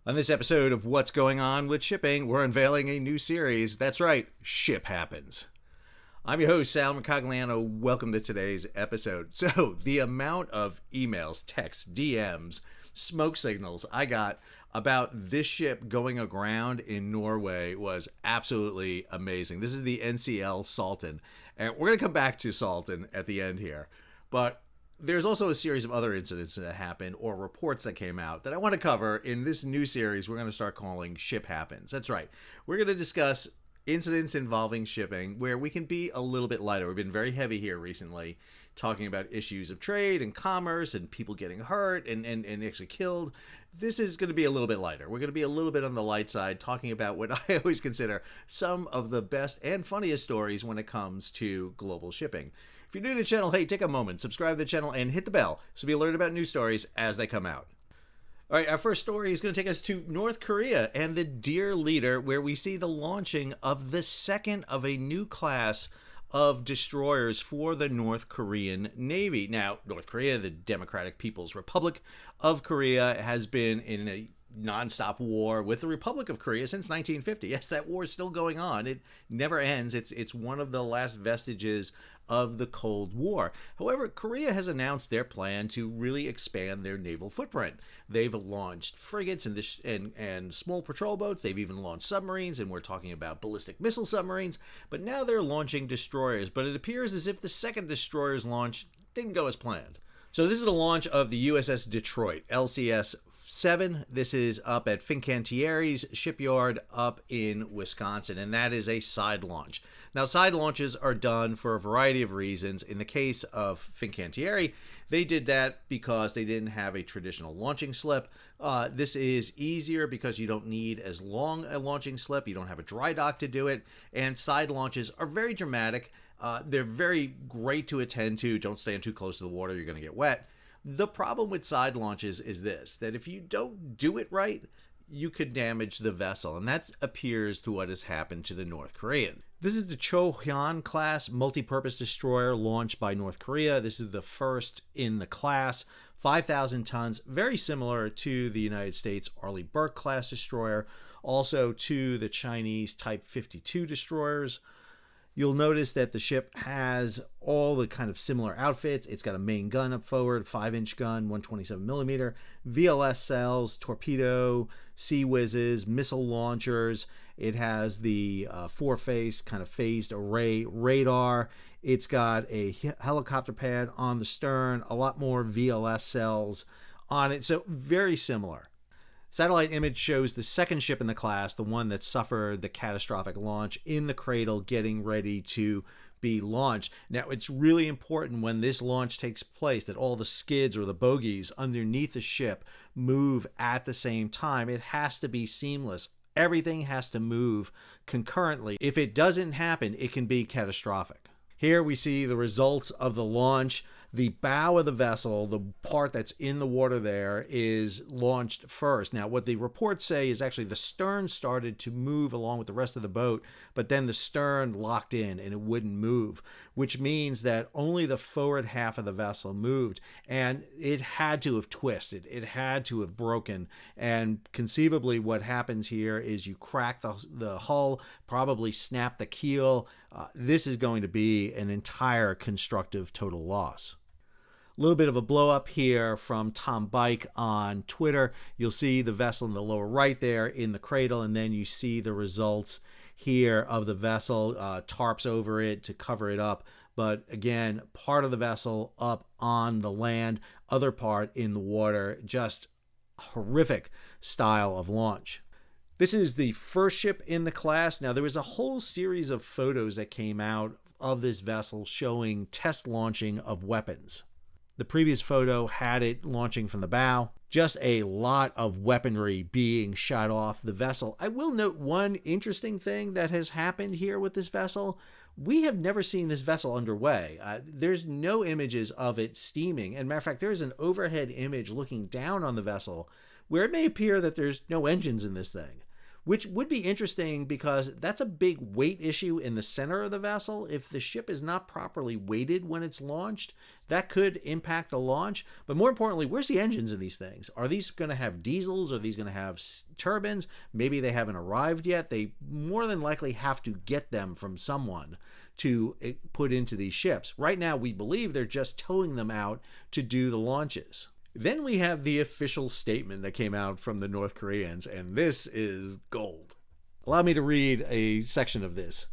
On this episode of What's Going On with Shipping, we're unveiling a new series. That's right, Ship Happens. I'm your host, Sal Mercogliano. Welcome to today's episode. So, the amount of emails, texts, DMs, smoke signals I got about this ship going aground in Norway was absolutely amazing. This is the NCL Sultan, and we're going to come back to Sultan at the end here. But there's also a series of other incidents that happened or reports that came out that I want to cover in this new series we're going to start calling Ship Happens. That's right. We're going to discuss incidents involving shipping where we can be a little bit lighter. We've been very heavy here recently, talking about issues of trade and commerce and people getting hurt and actually killed. This is going to be a little bit lighter. We're going to be a little bit on the light side, talking about what I always consider some of the best and funniest stories when it comes to global shipping. If you're new to the channel, hey, take a moment, subscribe to the channel, and hit the bell so be alerted about new stories as they come out. All right, our first story is going to take us to North Korea and the Dear Leader, where we see the launching of the second of a new class of destroyers for the North Korean Navy. Now, North Korea, the Democratic People's Republic of Korea, has been in a nonstop war with the Republic of Korea since 1950. Yes, that war is still going on. It never ends. It's one of the last vestiges of the Cold War. However, Korea has announced their plan to really expand their naval footprint. They've launched frigates and small patrol boats. They've even launched submarines, and we're talking about ballistic missile submarines. But now they're launching destroyers. But it appears as if the second destroyer's launch didn't go as planned. So this is the launch of the USS Detroit, LCS-7. This is up at Fincantieri's shipyard up in Wisconsin, and that is a side launch. Now, side launches are done for a variety of reasons. In the case of Fincantieri, they did that because they didn't have a traditional launching slip. This is easier because you don't need as long a launching slip. You don't have a dry dock to do it, and side launches are very dramatic. They're very great to attend to. Don't stand too close to the water. You're going to get wet. The problem with side launches is this, that if you don't do it right, you could damage the vessel, and that appears to what has happened to the North Korean. This is the Chohyun class multi-purpose destroyer launched by North Korea. This is the first in the class, 5,000 tons, very similar to the United States Arleigh Burke class destroyer, also to the Chinese Type 52 destroyers. You'll notice that the ship has all the kind of similar outfits. It's got a main gun up forward, 5-inch gun, 127 millimeter, VLS cells, torpedo, sea whizzes, missile launchers. It has the four-face kind of phased array radar. It's got a helicopter pad on the stern, a lot more VLS cells on it. So very similar. Satellite image shows the second ship in the class, the one that suffered the catastrophic launch, in the cradle getting ready to be launched. Now, it's really important when this launch takes place that all the skids or the bogies underneath the ship move at the same time. It has to be seamless. Everything has to move concurrently. If it doesn't happen, it can be catastrophic. Here we see the results of the launch. The bow of the vessel, the part that's in the water there, is launched first. Now, what the reports say is actually the stern started to move along with the rest of the boat, but then the stern locked in and it wouldn't move, which means that only the forward half of the vessel moved, and it had to have twisted. It had to have broken, and conceivably what happens here is you crack the hull, probably snap the keel. This is going to be an entire constructive total loss. A little bit of a blow up here from Tom Bike on Twitter. You'll see the vessel in the lower right there in the cradle, and then you see the results here of the vessel, tarps over it to cover it up. But again, part of the vessel up on the land, other part in the water. Just horrific style of launch. This is the first ship in the class. Now, there was a whole series of photos that came out of this vessel showing test launching of weapons. The previous photo had it launching from the bow. Just a lot of weaponry being shot off the vessel. I will note one interesting thing that has happened here with this vessel. We have never seen this vessel underway. There's no images of it steaming. And matter of fact, there's an overhead image looking down on the vessel where it may appear that there's no engines in this thing, which would be interesting because that's a big weight issue in the center of the vessel. If the ship is not properly weighted when it's launched, that could impact the launch. But more importantly, where's the engines in these things? Are these going to have diesels? Are these going to have turbines? Maybe they haven't arrived yet. They more than likely have to get them from someone to put into these ships. Right now, we believe they're just towing them out to do the launches. Then we have the official statement that came out from the North Koreans, and this is gold. Allow me to read a section of this.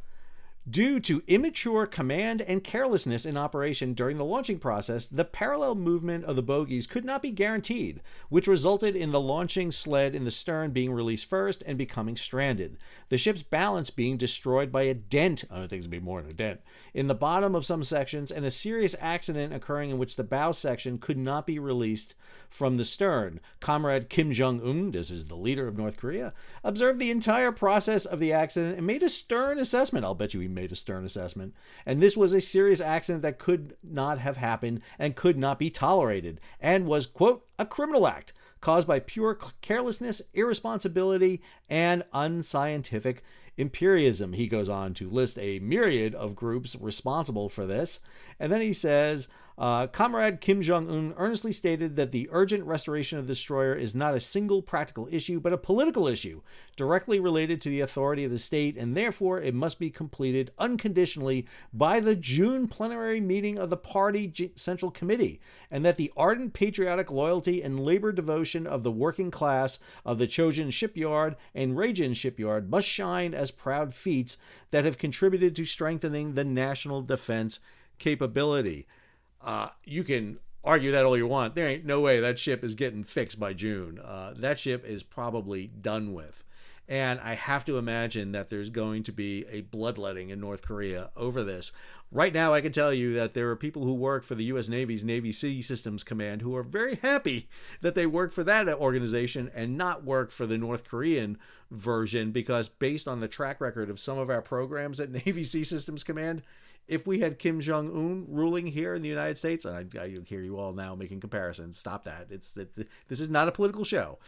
Due to immature command and carelessness in operation during the launching process, the parallel movement of the bogies could not be guaranteed, which resulted in the launching sled in the stern being released first and becoming stranded. The ship's balance being destroyed by a dent, I don't think it's going to be more than a dent, in the bottom of some sections, and a serious accident occurring in which the bow section could not be released from the stern. Comrade Kim Jong-un, this is the leader of North Korea, observed the entire process of the accident and made a stern assessment. I'll bet you he made a stern assessment. And this was a serious accident that could not have happened and could not be tolerated, and was, quote, a criminal act caused by pure carelessness, irresponsibility, and unscientific imperialism. He goes on to list a myriad of groups responsible for this. And then he says, Comrade Kim Jong-un earnestly stated that the urgent restoration of the destroyer is not a single practical issue, but a political issue directly related to the authority of the state, and therefore it must be completed unconditionally by the June plenary meeting of the Party Central Committee, and that the ardent patriotic loyalty and labor devotion of the working class of the Chojin Shipyard and Raijin Shipyard must shine as proud feats that have contributed to strengthening the national defense capability. You can argue that all you want. There ain't no way that ship is getting fixed by June. That ship is probably done with. And I have to imagine that there's going to be a bloodletting in North Korea over this. Right now, I can tell you that there are people who work for the U.S. Navy's Navy Sea Systems Command who are very happy that they work for that organization and not work for the North Korean version, because based on the track record of some of our programs at Navy Sea Systems Command, if we had Kim Jong-un ruling here in the United States, and I hear you all now making comparisons, stop that. This is not a political show.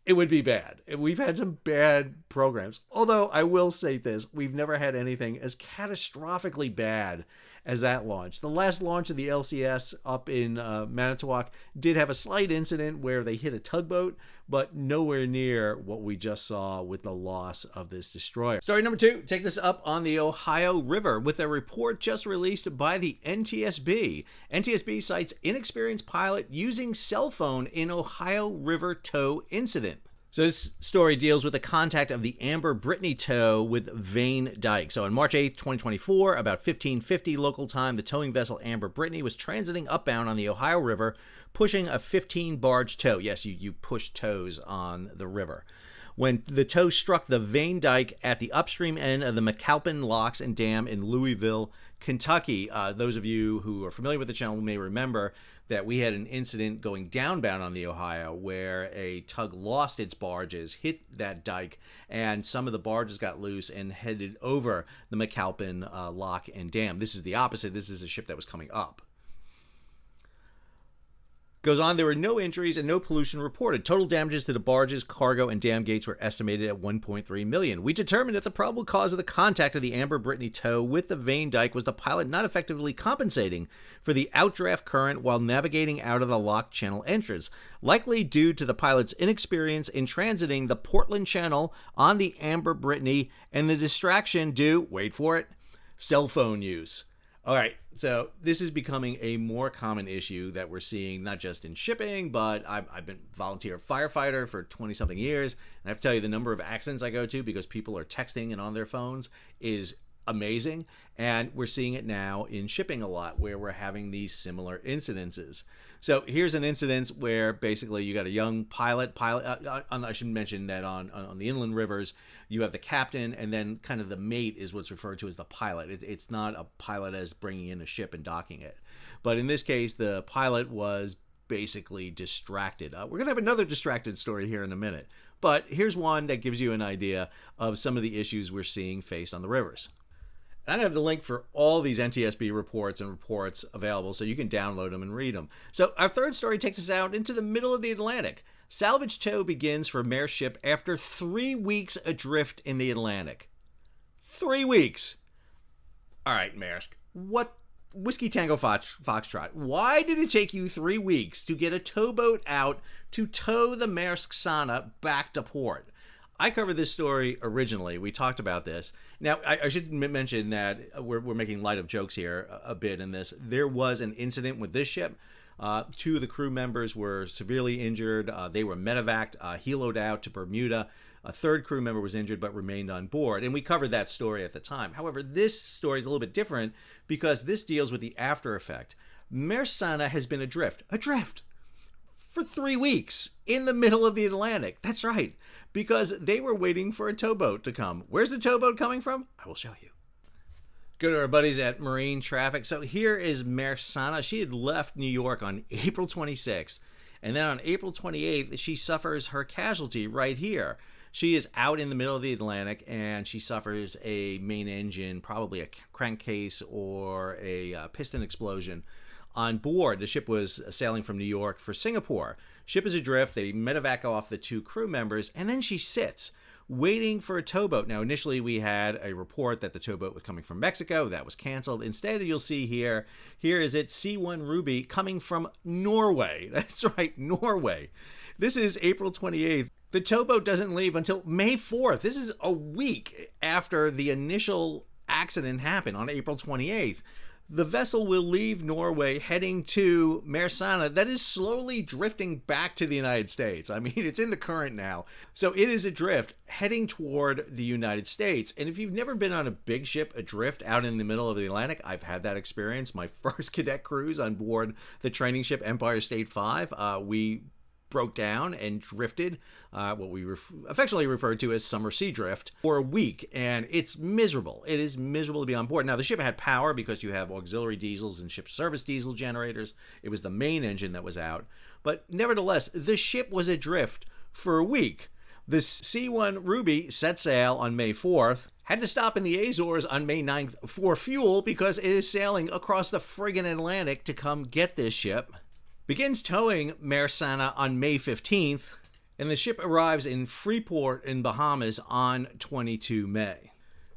It would be bad. We've had some bad programs. Although I will say this, we've never had anything as catastrophically bad as that launch. The last launch of the LCS up in Manitowoc did have a slight incident where they hit a tugboat, but nowhere near what we just saw with the loss of this destroyer. Story number 2 takes us up on the Ohio River with a report just released by the NTSB. NTSB cites inexperienced pilot using cell phone in Ohio River tow incident. So this story deals with the contact of the Amber Brittany tow with Vane Dyke. So on March 8th, 2024, about 15:50 local time, the towing vessel Amber Brittany was transiting upbound on the Ohio River, pushing a 15-barge tow. Yes, you push tows on the river. When the tow struck the Vane Dyke at the upstream end of the McAlpin Locks and Dam in Louisville, Kentucky. Those of you who are familiar with the channel may remember that we had an incident going downbound on the Ohio where a tug lost its barges, hit that dike, and some of the barges got loose and headed over the McAlpin Lock and Dam. This is the opposite. This is a ship that was coming up. Goes on, there were no injuries and no pollution reported. Total damages to the barges, cargo, and dam gates were estimated at $1.3 million. We determined that the probable cause of the contact of the Amber Brittany tow with the Vane Dyke was the pilot not effectively compensating for the outdraft current while navigating out of the locked channel entrance, likely due to the pilot's inexperience in transiting the Portland Channel on the Amber Brittany and the distraction due, wait for it, cell phone use. All right, so this is becoming a more common issue that we're seeing not just in shipping, but I've been volunteer firefighter for 20-something years, and I have to tell you the number of accidents I go to because people are texting and on their phones is amazing, and we're seeing it now in shipping a lot where we're having these similar incidences. So here's an incident where basically you got a young pilot. I should mention that on the inland rivers, you have the captain, and then kind of the mate is what's referred to as the pilot. It's not a pilot as bringing in a ship and docking it. But in this case, the pilot was basically distracted. We're going to have another distracted story here in a minute. But here's one that gives you an idea of some of the issues we're seeing faced on the rivers. And I'm going to have the link for all these NTSB reports and reports available so you can download them and read them. So our third story takes us out into the middle of the Atlantic. Salvage tow begins for Maersk ship after 3 weeks adrift in the Atlantic. 3 weeks. All right, Maersk. What? Whiskey Tango Foxtrot. Why did it take you 3 weeks to get a towboat out to tow the Maersk Sana back to port? I covered this story originally. We talked about this. Now, I should mention that we're making light of jokes here a bit in this. There was an incident with this ship. 2 of the crew members were severely injured. They were medevaced, heloed out to Bermuda. A 3rd crew member was injured but remained on board. And we covered that story at the time. However, this story is a little bit different because this deals with the after effect. Maersk Sana has been adrift for 3 weeks in the middle of the Atlantic. That's right, because they were waiting for a towboat to come. Where's the towboat coming from? I will show you. Go to our buddies at Marine Traffic. So here is Maersk Sana. She had left New York on April 26th, and then on April 28th, she suffers her casualty right here. She is out in the middle of the Atlantic, and she suffers a main engine, probably a crankcase or a piston explosion on board. The ship was sailing from New York for Singapore. Ship is adrift. They medevac off the 2 crew members, and then she sits waiting for a towboat. Now, initially we had a report that the towboat was coming from Mexico. That was canceled. Instead, you'll see here is it C1 Ruby coming from Norway. That's right, Norway. This is April 28th. The towboat doesn't leave until May 4th. This is a week after the initial accident happened on April 28th. The vessel will leave Norway heading to Maersk Sana that is slowly drifting back to the United States. I mean, it's in the current now. So it is adrift heading toward the United States. And if you've never been on a big ship adrift out in the middle of the Atlantic, I've had that experience. My first cadet cruise on board the training ship Empire State 5, we broke down and drifted, what we affectionately referred to as summer sea drift, for a week, and it's miserable. It is miserable to be on board. Now, the ship had power because you have auxiliary diesels and ship service diesel generators. It was the main engine that was out, but nevertheless, the ship was adrift for a week. The C1 Ruby set sail on May 4th, had to stop in the Azores on May 9th for fuel because it is sailing across the friggin' Atlantic to come get this ship. Begins towing Maersk Sana on May 15th, and the ship arrives in Freeport in Bahamas on 22 May.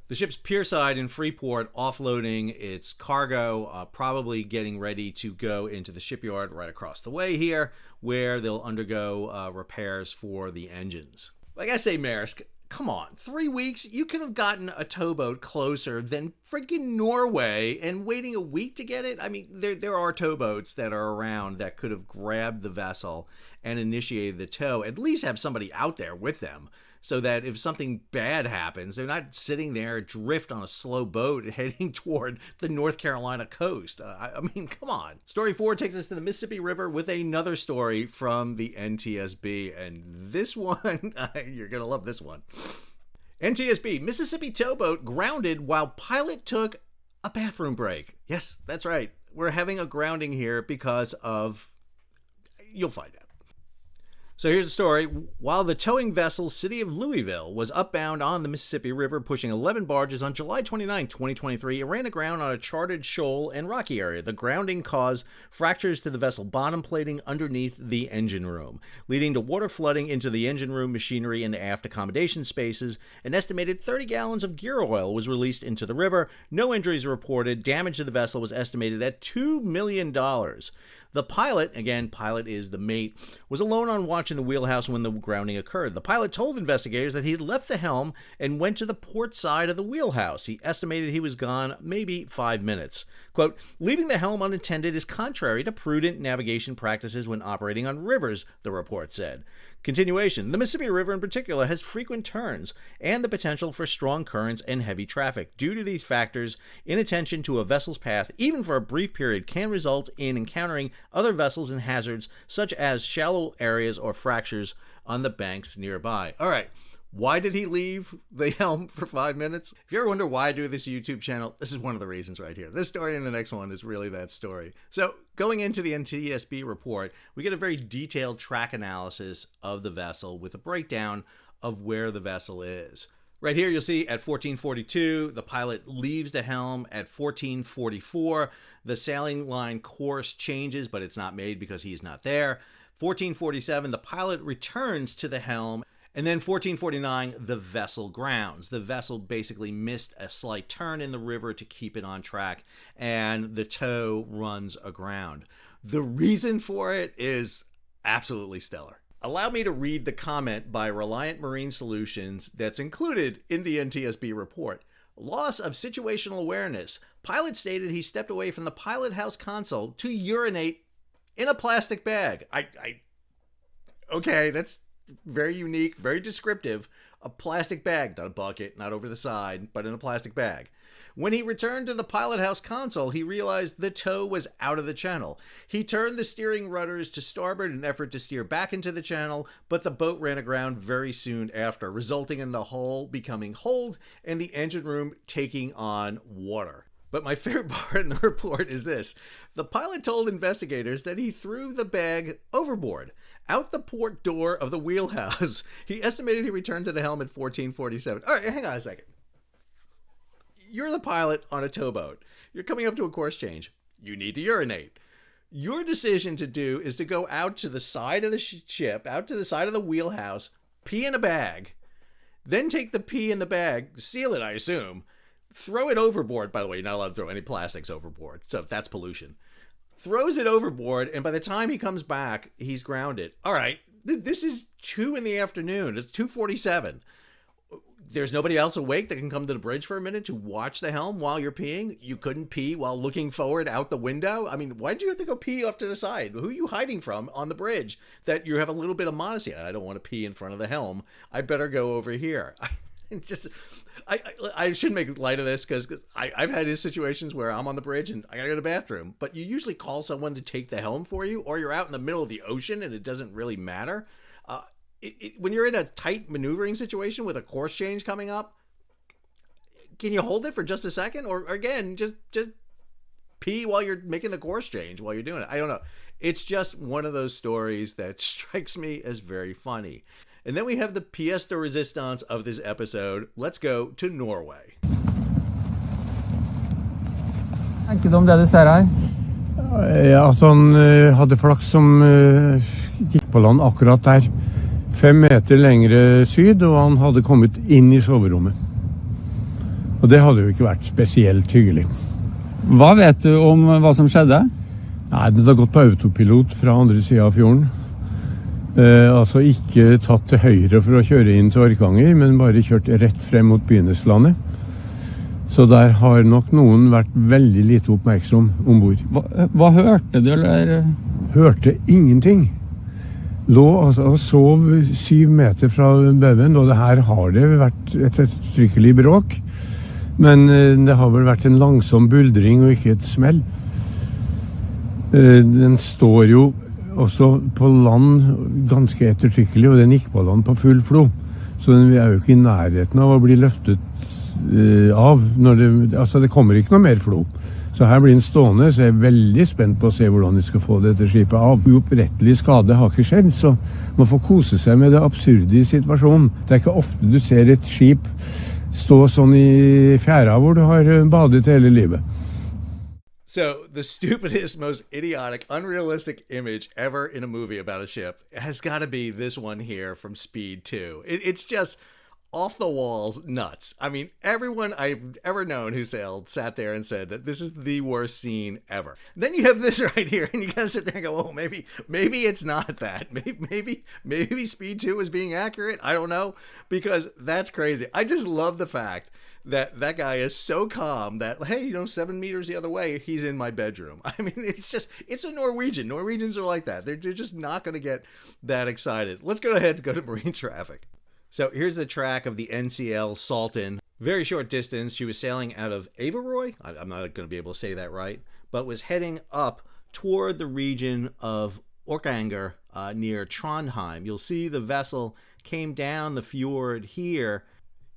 The ship's pierside in Freeport offloading its cargo, probably getting ready to go into the shipyard right across the way here, where they'll undergo repairs for the engines. Like I say, Maersk, come on, 3 weeks? You could have gotten a towboat closer than freaking Norway and waiting a week to get it? I mean, there are towboats that are around that could have grabbed the vessel and initiated the tow. At least have somebody out there with them so that if something bad happens, they're not sitting there adrift on a slow boat heading toward the North Carolina coast. I mean, come on. Story 4 takes us to the Mississippi River with another story from the NTSB. And this one, you're going to love this one. NTSB, Mississippi towboat grounded while pilot took a bathroom break. Yes, that's right. We're having a grounding here because of... You'll find out. So here's the story. While the towing vessel City of Louisville was upbound on the Mississippi River pushing 11 barges on July 29, 2023, it ran aground on a charted shoal and rocky area. The grounding caused fractures to the vessel bottom plating underneath the engine room, leading to water flooding into the engine room machinery and aft accommodation spaces. An estimated 30 gallons of gear oil was released into the river. No injuries were reported. Damage to the vessel was estimated at $2 million. The pilot, again, pilot is the mate, was alone on watch in the wheelhouse when the grounding occurred. The pilot told investigators that he had left the helm and went to the port side of the wheelhouse. He estimated he was gone maybe 5 minutes. Quote, leaving the helm unattended is contrary to prudent navigation practices when operating on rivers, the report said. Continuation. The Mississippi River in particular has frequent turns and the potential for strong currents and heavy traffic. Due to these factors, inattention to a vessel's path, even for a brief period, can result in encountering other vessels and hazards such as shallow areas or fractures on the banks nearby. All right. Why did he leave the helm for 5 minutes? If you ever wonder why I do this YouTube channel, this is one of the reasons right here. This story and the next one is really that story. So going into the NTSB report, we get a very detailed track analysis of the vessel with a breakdown of where the vessel is. Right here, you'll see at 1442, the pilot leaves the helm. At 1444, the sailing line course changes, but it's not made because he's not there. 1447, the pilot returns to the helm. And then 1449, the vessel grounds. The vessel basically missed a slight turn in the river to keep it on track, and the tow runs aground. The reason for it is absolutely stellar. Allow me to read the comment by Reliant Marine Solutions that's included in the NTSB report. Loss of situational awareness. Pilot stated he stepped away from the pilot house console to urinate in a plastic bag. Okay, that's very unique, very descriptive. A plastic bag, not a bucket, not over the side, but in a plastic bag. When he returned to the pilot house console, he realized the tow was out of the channel. He turned the steering rudders to starboard in an effort to steer back into the channel, but the boat ran aground very soon after, resulting in the hull becoming holed and the engine room taking on water. But my favorite part in the report is this. The pilot told investigators that he threw the bag overboard, out the port door of the wheelhouse. He estimated he returned to the helm at 1447. All right, hang on a second. You're the pilot on a towboat. You're coming up to a course change. You need to urinate. Your decision to do is to go out to the side of the ship, out to the side of the wheelhouse, pee in a bag, then take the pee in the bag, seal it, I assume, throw it overboard. By the way, you're not allowed to throw any plastics overboard, so that's pollution. Throws it overboard, and by the time he comes back, he's grounded. All right, this is 2 in the afternoon. It's 2:47. There's nobody else awake that can come to the bridge for a minute to watch the helm while you're peeing. You couldn't pee while looking forward out the window. I mean, why'd you have to go pee off to the side? Who are you hiding from on the bridge that you have a little bit of modesty? I don't want to pee in front of the helm. I better go over here. I shouldn't make light of this because I've had these situations where I'm on the bridge and I gotta go to the bathroom, but you usually call someone to take the helm for you, or you're out in the middle of the ocean and it doesn't really matter. When you're in a tight maneuvering situation with a course change coming up, can you hold it for just a second? Or again, just pee while you're making the course change while you're doing it? I don't know. It's just one of those stories that strikes me as very funny. And then we have the pièce de résistance of this episode. Let's go to Norway. Tenker du om det du ser her? Ja, altså han hadde flaks som gikk på land akkurat der. 5 meter lengre syd, og han hadde kommet inn i soverommet. Og det hadde jo ikke vært spesielt hyggelig. Hva vet du om hva som skjedde? Nei, det hadde gått på autopilot fra andre siden av fjorden. Altså ikke tatt til høyre for å kjøre inn til Orkanger, men bare kjørt rett frem mot Byneslandet. Så der har nok noen vært veldig lite oppmerksom ombord. Hva hørte du, eller? Hørte ingenting. Lå altså og sov 7 meter fra baugen, og det her har det vært et ettertrykkelig bråk. Men det har vel vært en langsom buldring og ikke et smell. Den står jo også på land ganske ettertrykkelig, og den gikk på land på full flo. Så den er jo ikke i nærheten av å bli løftet av. Altså det kommer ikke noe mer flo. Så her blir den stående, så jeg er veldig spent på å se hvordan de skal få dette skipet av. Uopprettelig skade har ikke skjedd, så man får kose seg med det absurde i situasjonen. Det er ikke ofte du ser et skip stå sånn i fjæra hvor du har badet hele livet. So the stupidest, most idiotic, unrealistic image ever in a movie about a ship has got to be this one here from Speed 2. It's just off the walls nuts. I mean, everyone I've ever known who sailed sat there and said that this is the worst scene ever. Then you have this right here, and you gotta sit there and go, "Oh, maybe it's not that. Maybe Speed 2 is being accurate. I don't know," because that's crazy. I just love the fact that guy is so calm that, hey, 7 meters the other way, he's in my bedroom. I mean, it's a Norwegian. Norwegians are like that. They're just not going to get that excited. Let's go ahead and go to marine traffic. So here's the track of the NCL Salton. Very short distance. She was sailing out of Averøy. I'm not going to be able to say that right, but was heading up toward the region of Orkanger near Trondheim. You'll see the vessel came down the fjord here.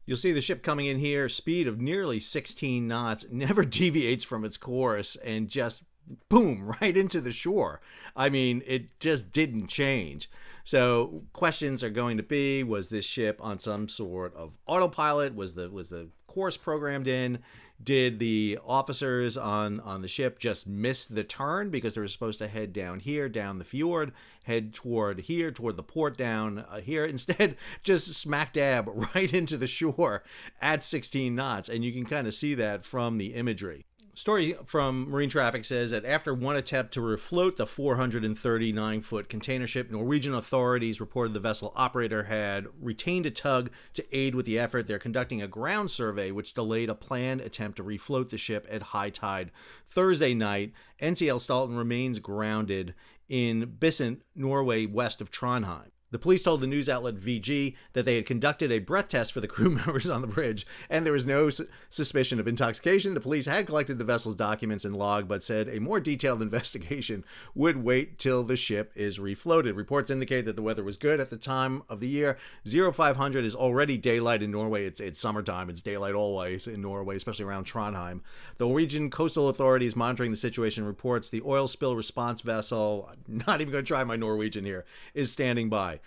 You'll see the ship coming in here, speed of nearly 16 knots, never deviates from its course, and just boom, right into the shore. I mean, it just didn't change. So questions are going to be, was this ship on some sort of autopilot? Was the course programmed in? Did the officers on the ship just miss the turn because they were supposed to head down here, down the fjord, head toward here, toward the port down here? Instead, just smack dab right into the shore at 16 knots. And you can kind of see that from the imagery. Story from Marine Traffic says that after one attempt to refloat the 439-foot container ship, Norwegian authorities reported the vessel operator had retained a tug to aid with the effort. They're conducting a ground survey, which delayed a planned attempt to refloat the ship at high tide Thursday night. NCL Stolten remains grounded in Bisent, Norway, west of Trondheim. The police told the news outlet VG that they had conducted a breath test for the crew members on the bridge, and there was no suspicion of intoxication. The police had collected the vessel's documents and log, but said a more detailed investigation would wait till the ship is refloated. Reports indicate that the weather was good at the time of the year. 0500 is already daylight in Norway. It's summertime. It's daylight always in Norway, especially around Trondheim. The Norwegian Coastal Authority is monitoring the situation. Reports the oil spill response vessel, I'm not even going to try my Norwegian here, is standing by.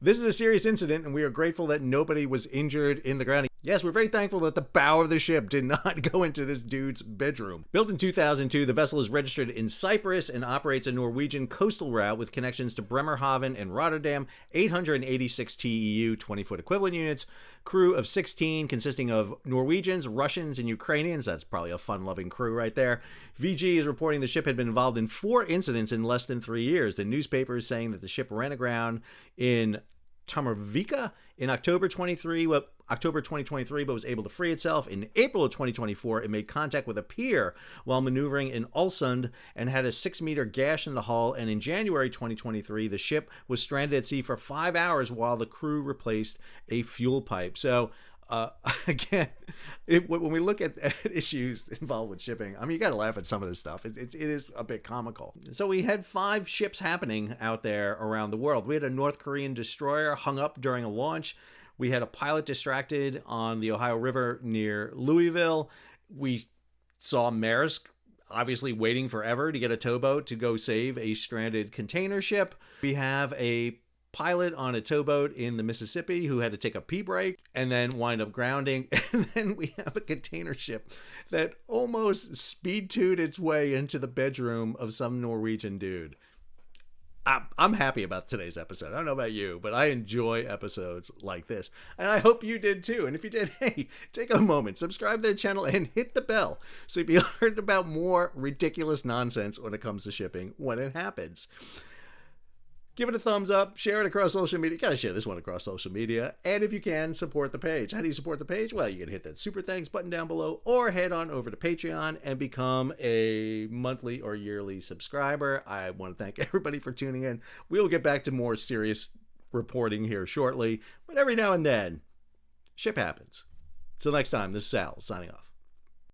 This is a serious incident, and we are grateful that nobody was injured in the grounding. Yes, we're very thankful that the bow of the ship did not go into this dude's bedroom. Built in 2002, the vessel is registered in Cyprus and operates a Norwegian coastal route with connections to Bremerhaven and Rotterdam, 886 TEU, 20-foot equivalent units, crew of 16 consisting of Norwegians, Russians, and Ukrainians. That's probably a fun-loving crew right there. VG is reporting the ship had been involved in 4 incidents in less than 3 years. The newspaper is saying that the ship ran aground in Tamarvika in October 2023, but was able to free itself. In April of 2024, it made contact with a pier while maneuvering in Ulsund and had a 6-meter gash in the hull. And in January 2023, the ship was stranded at sea for 5 hours while the crew replaced a fuel pipe. So again, when we look at issues involved with shipping, I mean, you got to laugh at some of this stuff. It is a bit comical. So we had 5 ships happening out there around the world. We had a North Korean destroyer hung up during a launch. We had a pilot distracted on the Ohio River near Louisville. We saw Maersk obviously waiting forever to get a towboat to go save a stranded container ship. We have a pilot on a towboat in the Mississippi who had to take a pee break and then wind up grounding. And then we have a container ship that almost speed tooed its way into the bedroom of some Norwegian dude. I'm happy about today's episode. I don't know about you, but I enjoy episodes like this. And I hope you did too. And if you did, hey, take a moment, subscribe to the channel and hit the bell so you'll be alerted about more ridiculous nonsense when it comes to shipping when it happens. Give it a thumbs up, share it across social media. You gotta share this one across social media. And if you can, support the page. How do you support the page? Well, you can hit that super thanks button down below or head on over to Patreon and become a monthly or yearly subscriber. I want to thank everybody for tuning in. We'll get back to more serious reporting here shortly, but every now and then, ship happens. Till next time, this is Sal signing off.